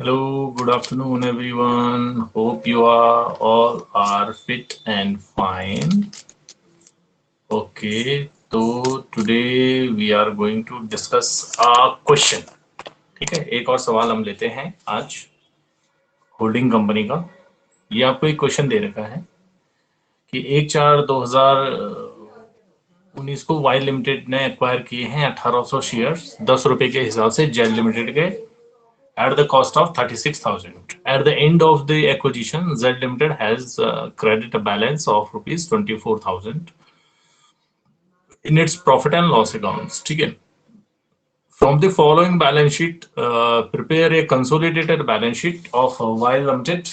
Hello, good afternoon, everyone. Hope you are all are fit and fine. Okay, so today we are going to discuss a question. ठीक है, एक और सवाल हम लेते हैं आज होल्डिंग कंपनी का। ये आपको एक क्वेश्चन दे रखा है कि 1/4/2019 को वाई लिमिटेड ने एक्वायर किए हैं 1800 शेयर्स 10 रुपए के हिसाब से जेल लिमिटेड के at the cost of 36,000. At the end of the acquisition, Z Limited has credit a balance of rupees 24,000 in its profit and loss accounts. ठीक है. From the following balance sheet, prepare a consolidated balance sheet of Y Limited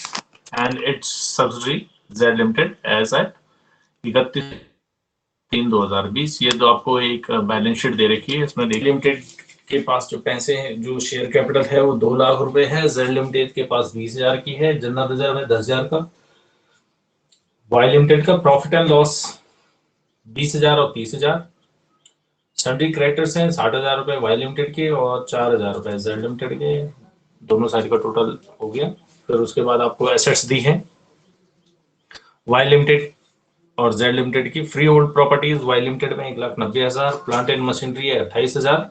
and its subsidiary Z Limited as at 31/3/2020। ये तो आपको एक balance sheet दे रखी है। इसमें देखिए लिमिटेड के पास जो पैसे हैं, जो शेयर कैपिटल है वो 2 लाख रुपए है। जेड लिमिटेड के पास 20,000 की है। जनरल रिजर्व है 10,000 का। वाई लिमिटेड का प्रॉफिट एंड लॉस 20,000 और 30,000। सन्ड्री क्रेडिटर्स हैं 60,000 रुपए वाई लिमिटेड के और 4,000 रुपए जेड लिमिटेड के। दोनों साइड का टोटल हो गया। फिर उसके बाद आपको एसेट्स दी है वाई लिमिटेड और जेड लिमिटेड की। Free hold properties Y limited में 1,90,000, प्लांट एंड मशीनरी है 28,000,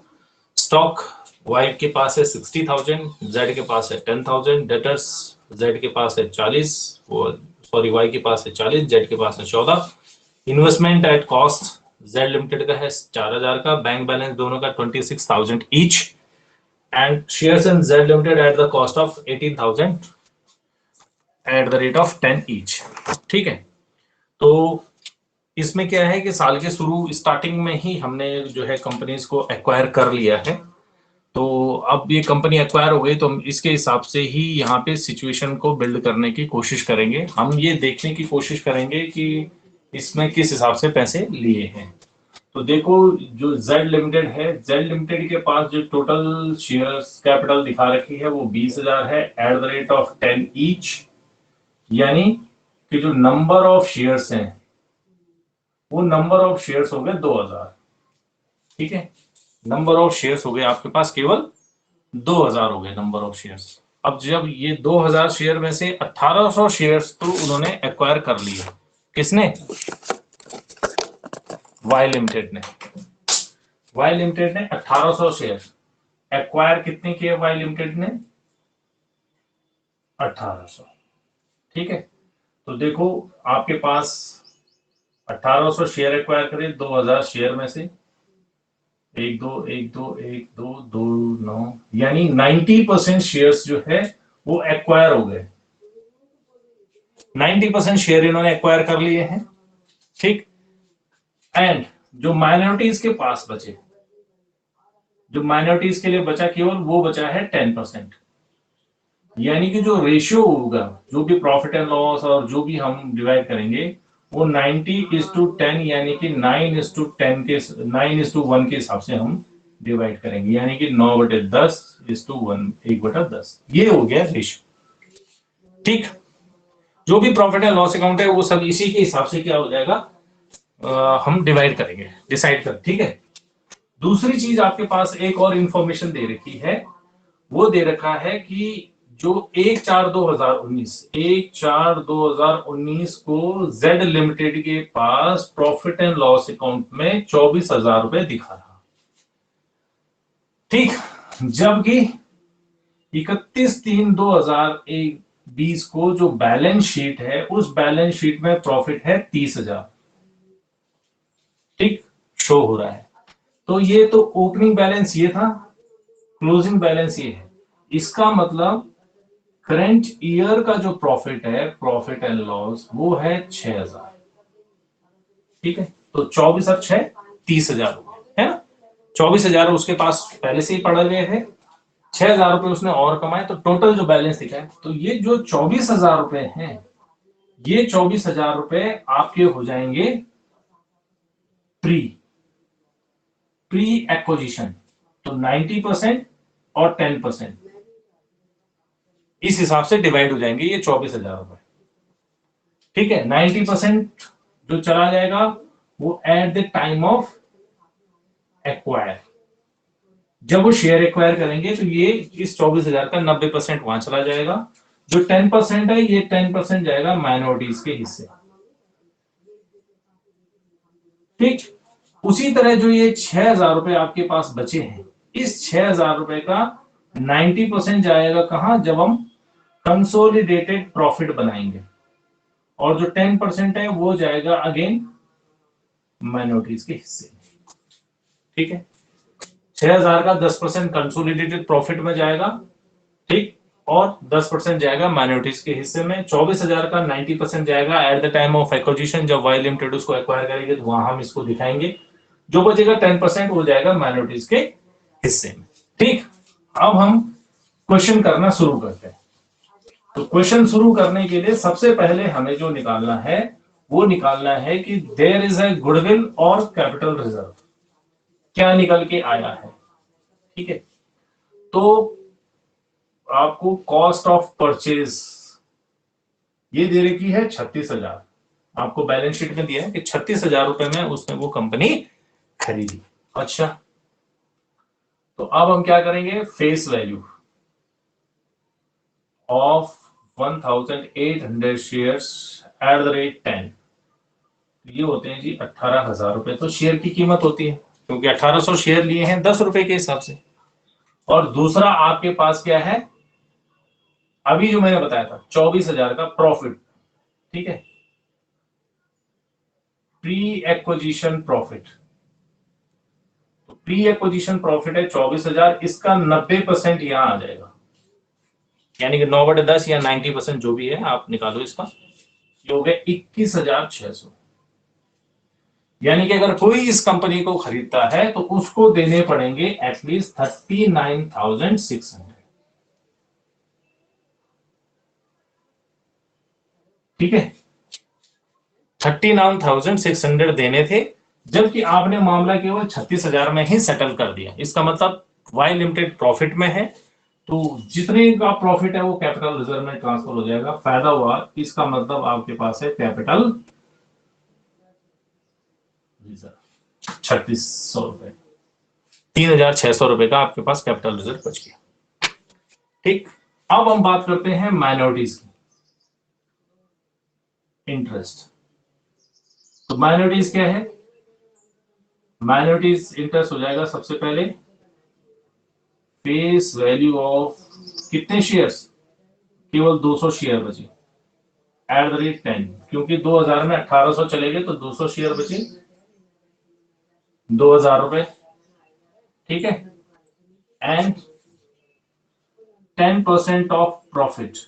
स्टॉक वाई के पास है 60,000, जेड के पास है 10,000, डेटर्स जेड के पास है 40, सॉरी वाई के पास है 40, जेड के पास है 14। Investment at cost Z limited का है 4,000 का। बैंक बैलेंस दोनों का 26,000 each and shares in Z limited at the cost of 18,000 at the rate of 10 each. ठीक है, तो इसमें क्या है कि साल के शुरू स्टार्टिंग में ही हमने जो है कंपनीज को एक्वायर कर लिया है। तो अब ये कंपनी एक्वायर हो गई तो हम इसके हिसाब से ही यहाँ पे सिचुएशन को बिल्ड करने की कोशिश करेंगे। हम ये देखने की कोशिश करेंगे कि इसमें किस हिसाब से पैसे लिए हैं। तो देखो, जो जेड लिमिटेड है, जेड लिमिटेड के पास जो टोटल शेयर्स कैपिटल दिखा रखी है वो 20,000 है at the rate of 10 each. यानी कि जो नंबर ऑफ शेयर्स हैं वो नंबर ऑफ शेयर्स हो गए 2,000। ठीक है, नंबर ऑफ शेयर्स हो गए आपके पास केवल 2,000 हो गए नंबर ऑफ शेयर्स। अब जब ये 2,000 शेयर में से 1,800 शेयर्स तो उन्होंने एक्वायर कर लिए। किसने? वाई लिमिटेड ने। वाई लिमिटेड ने 1,800 शेयर एक्वायर कितने किए वाई लिमिटेड ने? 1,800। ठीक है, तो देखो आपके पास 1,800 शेयर एक्वायर करे 2,000 शेयर में से। 1 2 1 2 1 2 2 9, यानी 90% शेयर्स जो है वो एक्वायर हो गए। 90% शेयर इन्होंने एक्वायर कर लिए हैं। ठीक, एंड जो माइनॉरिटीज के पास बचे, जो माइनॉरिटीज के लिए बचा केवल वो बचा है 10%। यानी कि जो रेशियो होगा, जो भी प्रॉफिट एंड लॉस और जो भी हम डिवाइड करेंगे वो 90:10 यानी कि 9:10 के 9:1 के हिसाब से हम डिवाइड करेंगे। यानी कि 9/10:1, 1/10 ये हो गया रेशियो। ठीक, जो भी प्रॉफिट एंड लॉस अकाउंट है वो सब इसी के हिसाब से क्या हो जाएगा, हम डिवाइड करेंगे, डिसाइड कर। ठीक है, दूसरी चीज आपके पास एक और इंफॉर्मेशन दे रखी है। वो दे रखा है कि जो 1/4/2019 को जेड लिमिटेड के पास प्रॉफिट एंड लॉस अकाउंट में 24,000 रुपए दिखा रहा। ठीक, जबकि 31/3/2020 को जो बैलेंस शीट है उस बैलेंस शीट में प्रॉफिट है 30,000। ठीक, शो हो रहा है। तो ये तो ओपनिंग बैलेंस ये था, क्लोजिंग बैलेंस ये है। इसका मतलब करंट ईयर का जो प्रॉफिट है, प्रॉफिट एंड लॉस, वो है 6,000। ठीक है, तो 24 और 6 30,000 हो गए, है ना। 24,000 उसके पास पहले से ही पड़े हुए थे, 6,000 रुपए उसने और कमाए, तो टोटल जो बैलेंस दिखा है, तो ये जो 24,000 रुपए हैं, ये 24,000 रुपए आपके हो जाएंगे प्री प्री एक्विजिशन। तो 90% और 10% इस हिसाब से डिवाइड हो जाएंगे ये 24,000 रुपए। ठीक है, 90% जो चला जाएगा वो at the time of acquire, जब वो शेयर एक्वायर करेंगे तो ये इस 24,000 का 90% वहां चला जाएगा। जो 10% है ये 10% जाएगा माइनॉरिटीज के हिस्से। ठीक। उसी तरह जो ये 6,000 रुपए आपके पास बचे हैं, इस 6,000 रुपए का 90% जाएगा कहां, जब हम कंसोलिडेटेड प्रॉफिट बनाएंगे, और जो 10% है वो जाएगा अगेन माइनॉरिटीज के हिस्से। ठीक है, 6,000 का 10% कंसोलिडेटेड प्रॉफिट में जाएगा, ठीक, और 10% जाएगा माइनॉरिटीज के हिस्से में। 24,000 का 90% जाएगा at the time of acquisition, जब वाई लिमिटेड उसको एक्वायर करेंगे तो वहां हम इसको दिखाएंगे। जो बचेगा 10% वो जाएगा माइनॉरिटीज के हिस्से में। ठीक, अब हम क्वेश्चन करना शुरू करते हैं। तो क्वेश्चन शुरू करने के लिए सबसे पहले हमें जो निकालना है वो निकालना है कि देयर इज ए गुडविल और कैपिटल रिजर्व, क्या निकल के आया है। ठीक है, तो आपको कॉस्ट ऑफ परचेज ये दे रखी है 36,000, आपको बैलेंस शीट में दिया है कि 36,000 रुपए में उसने वो कंपनी खरीदी। अच्छा, तो अब हम क्या करेंगे, face value of 1,800 shares at the rate 10, ये होते हैं जी 18,000 रुपए तो शेयर की कीमत होती है, क्योंकि 1800 शेयर लिए हैं 10 रुपए के हिसाब से। और दूसरा आपके पास क्या है, अभी जो मैंने बताया था 24,000 का प्रॉफिट। ठीक है, प्री एक्विजिशन प्रॉफिट, तो प्री एक्विजिशन प्रॉफिट है 24,000, इसका 90% यहां आ जाएगा, यानी कि 9/10 या 90% जो भी है आप निकालो इसका, ये हो गया 21,600। यानी कि अगर कोई इस कंपनी को खरीदता है तो उसको देने पड़ेंगे एटलीस्ट 39,600। ठीक है, 39,600 देने थे, जबकि आपने मामला केवल 36,000 में ही सेटल कर दिया। इसका मतलब वाई लिमिटेड प्रॉफिट में है, तो जितने का प्रॉफिट है वो कैपिटल रिजर्व में ट्रांसफर हो जाएगा। फायदा हुआ, इसका मतलब आपके पास है कैपिटल रिजर्व 3600 रुपए, 3,600 रुपए का आपके पास कैपिटल रिजर्व बच गया। ठीक, अब हम बात करते हैं माइनॉरिटीज की, इंटरेस्ट। तो माइनॉरिटीज क्या है, माइनॉरिटीज इंटरेस्ट हो जाएगा सबसे पहले फेस वैल्यू ऑफ कितने शेयर्स, केवल 200 शेयर बचे एट द रेट 10, क्योंकि 2000 में 1800 चले गए तो 200 शेयर बचे 2,000 रुपए। ठीक है, एंड 10% ऑफ प्रॉफिट।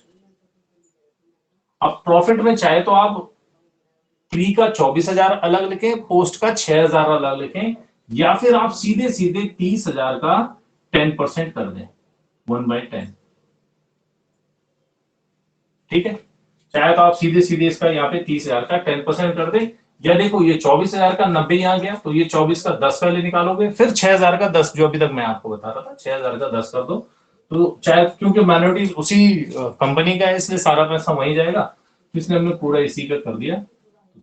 अब प्रॉफिट में चाहे तो आप प्री का 24,000 अलग लिखें, पोस्ट का 6,000 अलग लिखें, या फिर आप सीधे सीधे 30,000 का 10% कर दें 1/10। ठीक है, चाहे तो आप सीधे सीधे इसका यहाँ पे 30,000 का 10% कर दें, या देखो ये 24,000 का 90 यहाँ गया तो ये 24 का 10 पहले निकालोगे, फिर 6,000 का 10 जो अभी तक मैं आपको बता रहा था 6,000 का 10 कर दो। तो चाहे, क्योंकि माइनॉरिटी उसी कंपनी का है इसलिए सारा पैसा वहीं जाएगा, तो इसलिए हमने पूरा इसी का कर दिया।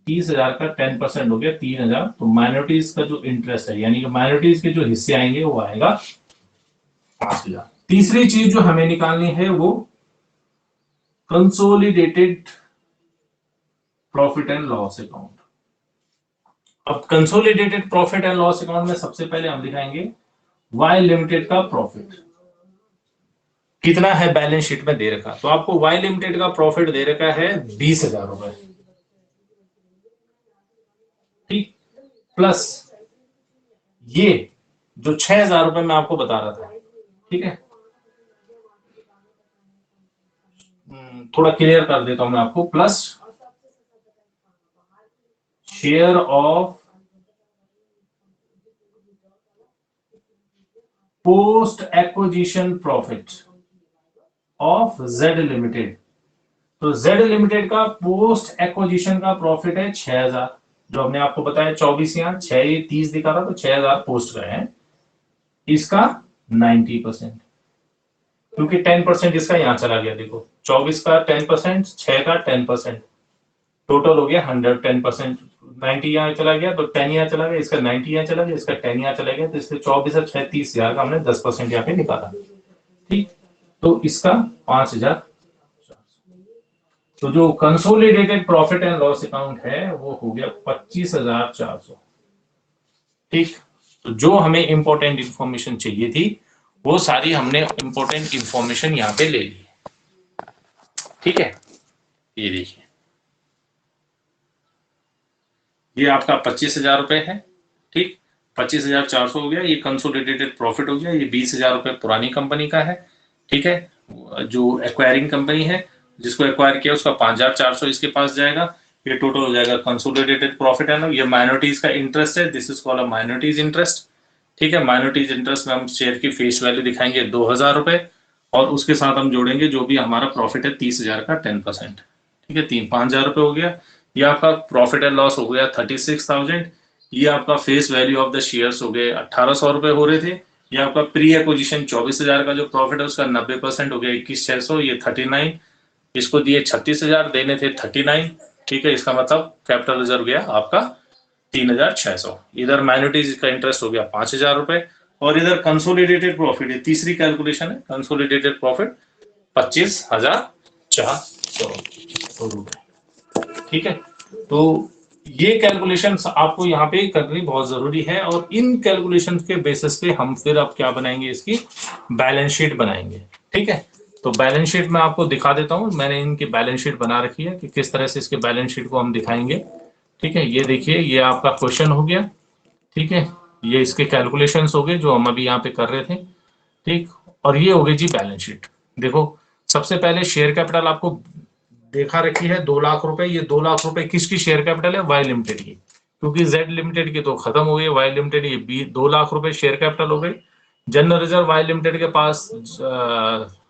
30,000 का 10% हो गया 3,000, तो माइनॉरिटीज का जो इंटरेस्ट है यानी कि माइनॉरिटीज के जो हिस्से आएंगे वो आएगा 5,000। तीसरी चीज जो हमें निकालनी है वो consolidated profit and loss account. अब consolidated profit and loss account में सबसे पहले हम दिखाएंगे वाई लिमिटेड का प्रॉफिट कितना है, बैलेंस शीट में दे रखा। तो आपको वाई लिमिटेड का प्रॉफिट दे रखा है 20,000 रुपए, ठीक, प्लस ये जो 6,000 रुपए मैं आपको बता रहा था। ठीक है, थोड़ा क्लियर कर देता हूं मैं आपको, plus share of post acquisition profit of Z limited. तो जेड लिमिटेड का पोस्ट एक्विजिशन का प्रॉफिट है 6,000, जो हमने आपको बताया 24, यहाँ 6 30 दिखा रहा, तो 6,000 पोस्ट गए हैं, इसका 90%, क्योंकि 10% इसका यहां चला गया। देखो 24 का 10%, 6 का 10%, टोटल हो गया 110%। 90 यहाँ चला गया तो 10 यहाँ चला गया, इसका 90 यहाँ चला गया, इसका 10 यहाँ चला गया, तो इससे 24 और 36,000 का हमने 10% यहाँ पे निकाला। ठीक, तो इसका 5,000। तो जो consolidated profit and loss account है वो हो गया 25,400। ठीक, तो जो हमें इंपॉर्टेंट इंफॉर्मेशन चाहिए थी वो सारी हमने इंपॉर्टेंट इंफॉर्मेशन यहाँ पे ले ली। ठीक है, ये देखिए, ये आपका 25,000 रुपए है। ठीक, 25,400 हो गया, ये कंसोलिडेटेड प्रॉफिट हो गया, ये 20,000 रुपए पुरानी कंपनी का है। ठीक है, जो एक्वायरिंग कंपनी है जिसको एक्वायर किया उसका 5,400 इसके पास जाएगा। ये टोटल हो जाएगा कंसोलिडेटेड प्रॉफिट है ना। ये माइनॉरिटीज का इंटरेस्ट है, this is called a minorities interest. ठीक है, माइनॉरिटीज इंटरेस्ट में हम शेयर की फेस वैल्यू दिखाएंगे 2,000 रुपए, और उसके साथ हम जोड़ेंगे जो भी हमारा प्रॉफिट है 30,000 का 10%। ठीक है, 5,000 रुपए हो गया। ये आपका प्रॉफिट एंड लॉस हो गया 36,000। ये आपका face value of the shares हो गए 1,800 रुपए हो रहे थे। ये आपका प्री एक्विजिशन 24,000 का जो प्रॉफिट है उसका 90% हो गया 21,600, ये 39। इसको दिए 36,000, देने थे 39। ठीक है, इसका मतलब कैपिटल रिजर्व गया आपका 3,600। इधर माइनॉरिटीज का इंटरेस्ट हो गया 5,000 रुपए, और इधर कंसोलिडेटेड प्रॉफिट है, तीसरी कैलकुलेशन है, कंसोलिडेटेड प्रॉफिट 25,400 रुपए। ठीक है, तो ये कैलकुलेशन आपको यहाँ पे करनी बहुत जरूरी है, और इन कैलकुलेशन के बेसिस पे हम फिर अब क्या बनाएंगे, इसकी बैलेंस शीट बनाएंगे। ठीक है, तो बैलेंस शीट में आपको दिखा देता हूं, मैंने इनकी बैलेंस शीट बना रखी है कि किस तरह से इसके बैलेंस शीट को हम दिखाएंगे। ठीक है, ये देखिए, ये आपका क्वेश्चन हो गया। ठीक है, ये इसके कैलकुलेशंस हो गए जो हम अभी यहाँ पे कर रहे थे। ठीक, और ये हो गई जी बैलेंस शीट। देखो, सबसे पहले शेयर कैपिटल आपको देखा रखी है 2 लाख रुपए। ये 2 लाख रुपए किसकी शेयर कैपिटल है? वाई लिमिटेड की, क्योंकि जेड लिमिटेड की तो खत्म हो गई, वाई लिमिटेड ये 2 लाख रुपए शेयर कैपिटल हो गई। जनरल रिजर्व वाई लिमिटेड के पास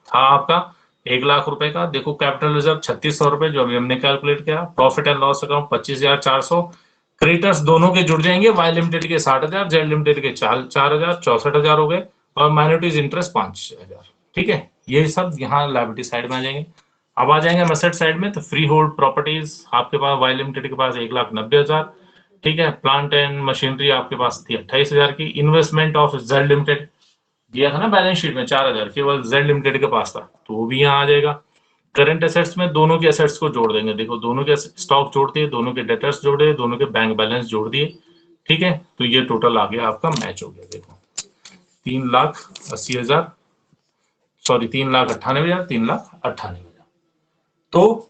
था आपका 1 लाख रुपए का। देखो, कैपिटल रिजर्व 3,600 रुपए जो अभी हमने कैलकुलेट किया। Profit and loss account 25,400। Creditors दोनों के जुड़ जाएंगे, वाई लिमिटेड के 60,000, जेड लिमिटेड के 4,000, 64,000 हो गए, और माइनॉरिटीज इंटरेस्ट 5,000। ठीक है, ये सब यहाँ लायबिलिटी साइड में आ जाएंगे। अब आ जाएंगे एसेट साइड में, तो फ्री होल्ड प्रॉपर्टीज आपके पास वाई लिमिटेड के पास 1,90,000। ठीक है, प्लांट एंड मशीनरी आपके पास थी 28,000 की। इन्वेस्टमेंट ऑफ जेड लिमिटेड दिया था ना बैलेंस शीट में 4,000, केवल जेड लिमिटेड के पास था, तो वो भी यहाँ आ जाएगा। करंट एसेट्स में दोनों के एसेट्स को जोड़ देंगे। देखो, दोनों के स्टॉक जोड़ दिए, दोनों के डेटर्स जोड़े, दोनों के बैंक बैलेंस जोड़ दिए। ठीक है, तो ये टोटल आ गया आपका, मैच हो गया। देखो, 3,80,000, सॉरी 3,98,000, 3,98,000। तो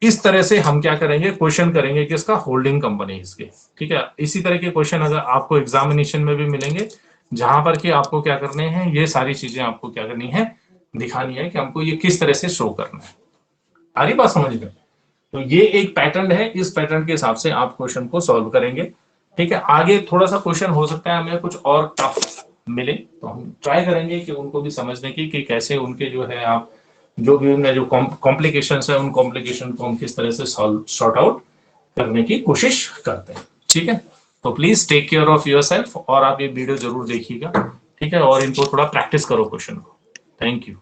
इस तरह से हम क्या करेंगे, क्वेश्चन करेंगे किसका, होल्डिंग कंपनीज के। ठीक है, इसी तरह के क्वेश्चन अगर आपको एग्जामिनेशन में भी मिलेंगे, जहां पर कि आपको क्या करने हैं, ये सारी चीजें आपको क्या करनी है, दिखानी है कि हमको ये किस तरह से शो करना है। आ रही बात समझ में? तो ये एक पैटर्न है, इस पैटर्न के हिसाब से आप क्वेश्चन को सॉल्व करेंगे। ठीक है, आगे थोड़ा सा क्वेश्चन हो सकता है हमें कुछ और टफ मिले, तो हम ट्राई करेंगे कि उनको भी समझने की कि कैसे उनके जो है, आप जो भी उनमें जो कॉम्प्लिकेशंस है, उन कॉम्प्लिकेशन को हम किस तरह से सॉर्ट आउट करने की कोशिश करते हैं। ठीक है, तो please take care of your self, और आप ये वीडियो जरूर देखिएगा। ठीक है, और इनको थोड़ा प्रैक्टिस करो क्वेश्चन को। Thank you.